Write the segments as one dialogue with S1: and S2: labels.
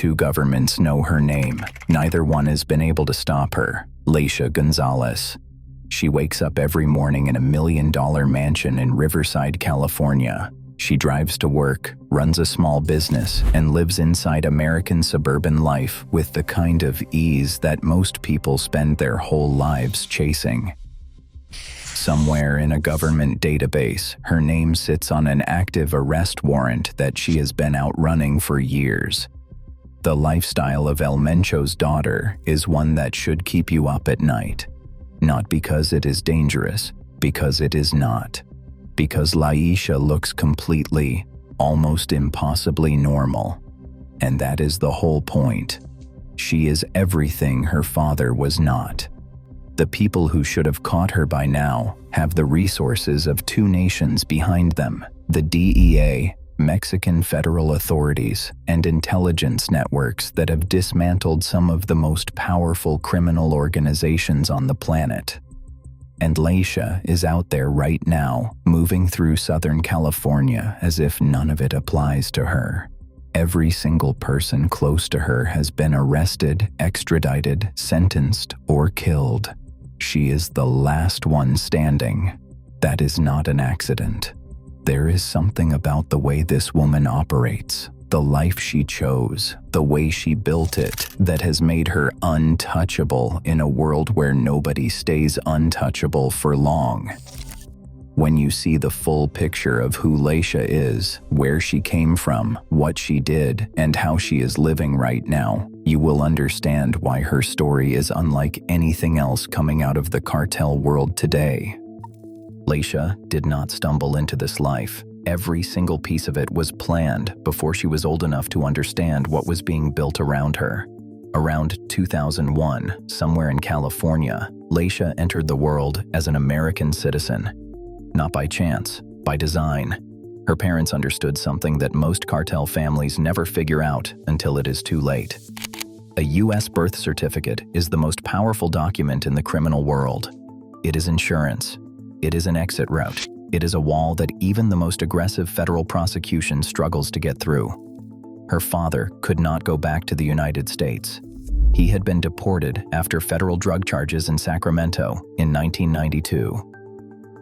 S1: two governments know her name. Neither one has been able to stop her. Leisha Gonzalez. She wakes up every morning in a $1 million mansion in Riverside, California. She drives to work, runs a small business, and lives inside American suburban life with the kind of ease that most people spend their whole lives chasing. Somewhere in a government database, her name sits on an active arrest warrant that she has been outrunning for years. The lifestyle of Mencho's daughter is one that should keep you up at night. Not because it is dangerous, because it is not. Because Leisha looks completely, almost impossibly normal. And that is the whole point. She is everything her father was not. The people who should have caught her by now have the resources of two nations behind them: the DEA, Mexican federal authorities, and intelligence networks that have dismantled some of the most powerful criminal organizations on the planet. And Leisha is out there right now, moving through Southern California as if none of it applies to her. Every single person close to her has been arrested, extradited, sentenced, or killed. She is the last one standing. That is not an accident. There is something about the way this woman operates, the life she chose, the way she built it, that has made her untouchable in a world where nobody stays untouchable for long. When you see the full picture of who Leisha is, where she came from, what she did, and how she is living right now, you will understand why her story is unlike anything else coming out of the cartel world today. Leisha did not stumble into this life. Every single piece of it was planned before she was old enough to understand what was being built around her. Around 2001, somewhere in California, Leisha entered the world as an American citizen. Not by chance, by design. Her parents understood something that most cartel families never figure out until it is too late. A U.S. birth certificate is the most powerful document in the criminal world. It is insurance. It is an exit route. It is a wall that even the most aggressive federal prosecution struggles to get through. Her father could not go back to the United States. He had been deported after federal drug charges in Sacramento in 1992.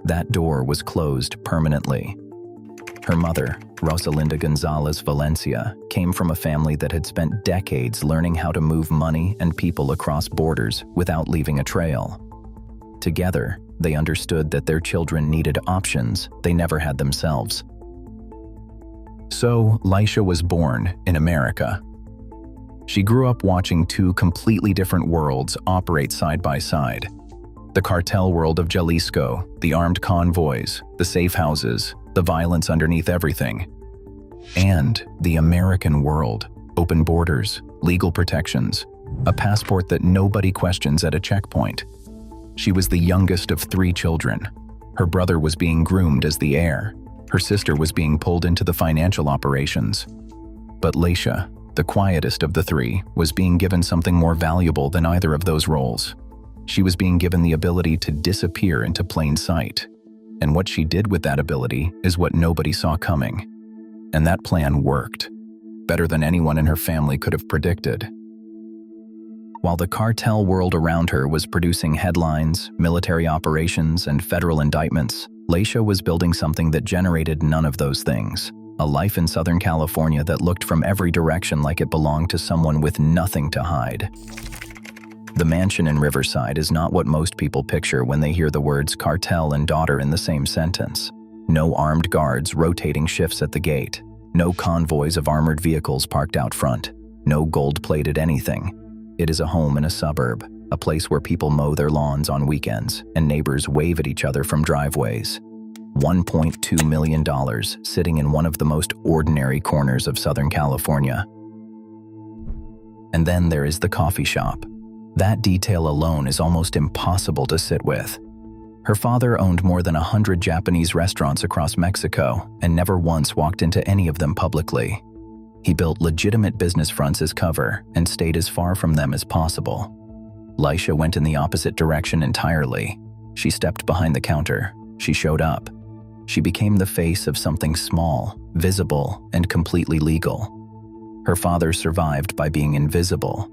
S1: That door was closed permanently. Her mother, Rosalinda Gonzalez Valencia, came from a family that had spent decades learning how to move money and people across borders without leaving a trail. Together, they understood that their children needed options they never had themselves. So, Leisha was born in America. She grew up watching two completely different worlds operate side by side. The cartel world of Jalisco, the armed convoys, the safe houses, the violence underneath everything. And the American world, open borders, legal protections, a passport that nobody questions at a checkpoint. She was the youngest of 3 children. Her brother was being groomed as the heir. Her sister was being pulled into the financial operations. But Leisha, the quietest of the 3, was being given something more valuable than either of those roles. She was being given the ability to disappear into plain sight. And what she did with that ability is what nobody saw coming. And that plan worked, better than anyone in her family could have predicted. While the cartel world around her was producing headlines, military operations, and federal indictments, Leisha was building something that generated none of those things. A life in Southern California that looked from every direction like it belonged to someone with nothing to hide. The mansion in Riverside is not what most people picture when they hear the words cartel and daughter in the same sentence. No armed guards rotating shifts at the gate. No convoys of armored vehicles parked out front. No gold-plated anything. It is a home in a suburb, a place where people mow their lawns on weekends and neighbors wave at each other from driveways. $1.2 million sitting in one of the most ordinary corners of Southern California. And then there is the coffee shop. That detail alone is almost impossible to sit with. Her father owned more than 100 Japanese restaurants across Mexico and never once walked into any of them publicly. He built legitimate business fronts as cover and stayed as far from them as possible. Leisha went in the opposite direction entirely. She stepped behind the counter. She showed up. She became the face of something small, visible, and completely legal. Her father survived by being invisible.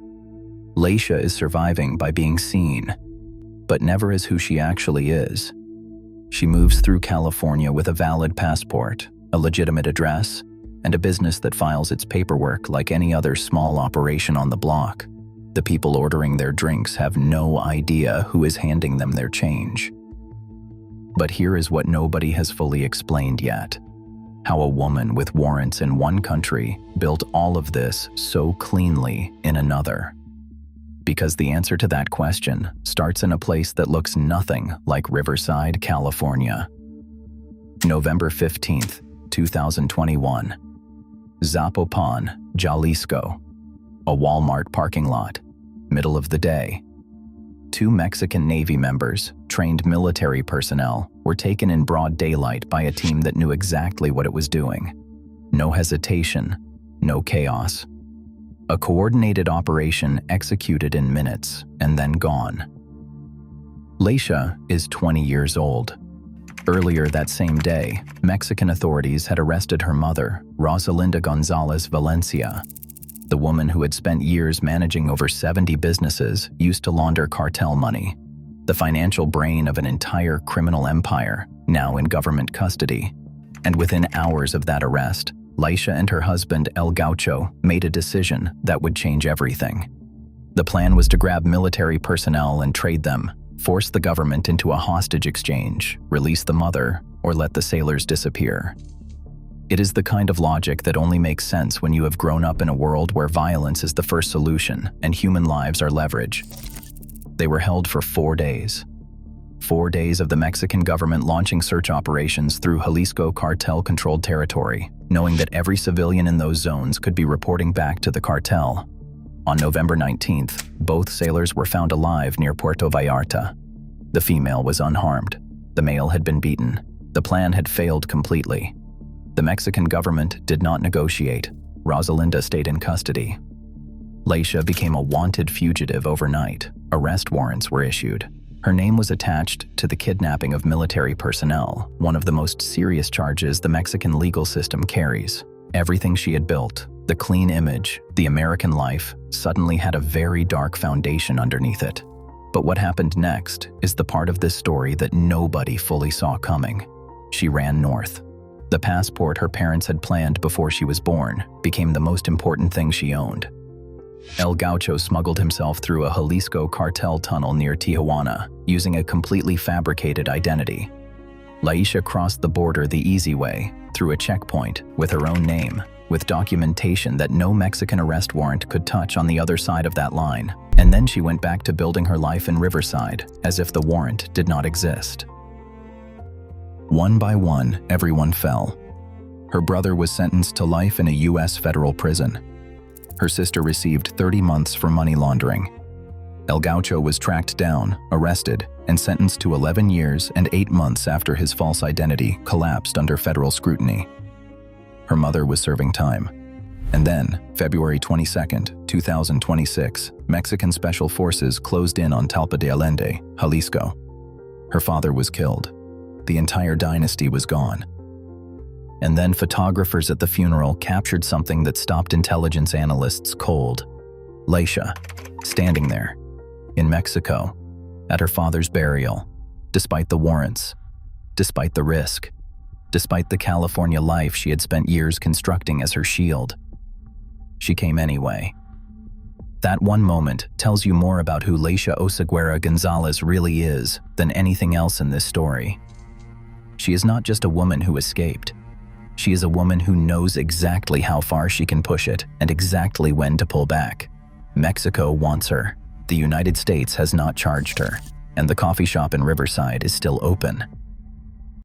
S1: Leisha is surviving by being seen, but never as who she actually is. She moves through California with a valid passport, a legitimate address, and a business that files its paperwork like any other small operation on the block. The people ordering their drinks have no idea who is handing them their change. But here is what nobody has fully explained yet: how a woman with warrants in one country built all of this so cleanly in another. Because the answer to that question starts in a place that looks nothing like Riverside, California. November 15th, 2021. Zapopan, Jalisco. A Walmart parking lot. Middle of the day. Two Mexican Navy members, trained military personnel, were taken in broad daylight by a team that knew exactly what it was doing. No hesitation, no chaos. A coordinated operation executed in minutes and then gone. Leisha is 20 years old. Earlier that same day, Mexican authorities had arrested her mother, Rosalinda Gonzalez Valencia. The woman who had spent years managing over 70 businesses used to launder cartel money, the financial brain of an entire criminal empire, now in government custody. And within hours of that arrest, Leisha and her husband El Gaucho made a decision that would change everything. The plan was to grab military personnel and trade them, force the government into a hostage exchange, release the mother, or let the sailors disappear. It is the kind of logic that only makes sense when you have grown up in a world where violence is the first solution and human lives are leverage. They were held for 4 days. 4 days of the Mexican government launching search operations through Jalisco cartel-controlled territory, knowing that every civilian in those zones could be reporting back to the cartel. On November 19th, both sailors were found alive near Puerto Vallarta. The female was unharmed. The male had been beaten. The plan had failed completely. The Mexican government did not negotiate. Rosalinda stayed in custody. Leisha became a wanted fugitive overnight. Arrest warrants were issued. Her name was attached to the kidnapping of military personnel, one of the most serious charges the Mexican legal system carries. Everything she had built, the clean image, the American life, suddenly had a very dark foundation underneath it. But what happened next is the part of this story that nobody fully saw coming. She ran north. The passport her parents had planned before she was born became the most important thing she owned. El Gaucho smuggled himself through a Jalisco cartel tunnel near Tijuana, using a completely fabricated identity. Leisha crossed the border the easy way, through a checkpoint, with her own name, with documentation that no Mexican arrest warrant could touch on the other side of that line. And then she went back to building her life in Riverside, as if the warrant did not exist. One by one, everyone fell. Her brother was sentenced to life in a U.S. federal prison. Her sister received 30 months for money laundering. El Gaucho was tracked down, arrested, and sentenced to 11 years and 8 months after his false identity collapsed under federal scrutiny. Her mother was serving time. And then, February 22, 2026, Mexican Special Forces closed in on Talpa de Allende, Jalisco. Her father was killed. The entire dynasty was gone. And then photographers at the funeral captured something that stopped intelligence analysts cold. Leisha, standing there, in Mexico, at her father's burial, despite the warrants, despite the risk, despite the California life she had spent years constructing as her shield. She came anyway. That one moment tells you more about who Leisha Oseguera Gonzalez really is than anything else in this story. She is not just a woman who escaped. She is a woman who knows exactly how far she can push it and exactly when to pull back. Mexico wants her. The United States has not charged her, and the coffee shop in Riverside is still open.